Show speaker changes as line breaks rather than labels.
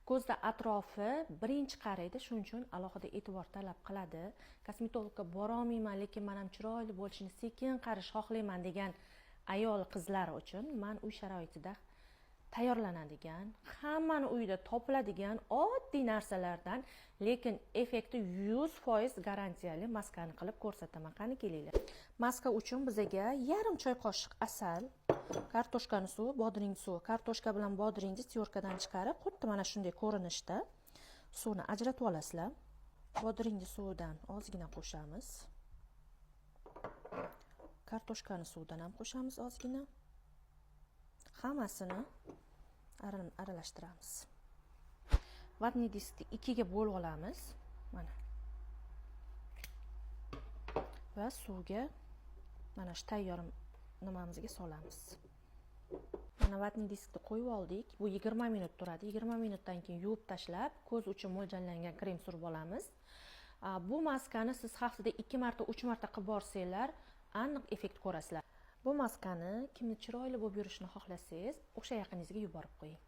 Ko'zda atrofi birinchi qaraydi, shuning uchun alohida e'tibor talab qiladi. Kosmetologga borolmayman, lekin men ham chiroyli bo'lishini sekin qarish xohlayman degan ayol qizlar uchun men uy sharoitida tayyorlanadigan, hammani uyida topiladigan oddiy narsalardan, lekin effekti 100% garantiyali maskani qilib ko'rsataman. Qani kelinglar. Maska uchun bizga yarim choy qoshiq asal, kartoshkani suvi, bodring suvi, kartoshka bilan bodringni tyorkadan chiqarib, xuddi mana shunday ko'rinishda suvni ajratib olasizlar. Bodringni suvidan ozgina qo'shamiz. Kartoshkani suvidan ham qo'shamiz ozgina. Hammasini aralashtiramiz. Vatni diskni ikkiga bo'lib olamiz. Mana. Va suvga mana shu tayyor nimamizga solamiz. Mana vatni diskni qo'yib oldik. Bu 20 minut turadi. 20 minutdan keyin yuvib tashlab, ko'z uchun mo'ljallangan krem surib olamiz. Bu maskani siz haftada 2 marta, 3 marta qilib borsanglar, aniq effekt ko'rasizlar. Bu maskani kimni chiroyli bo'lib yurishini xohlasangiz, o'sha yaqiningizga yuborib qo'ying.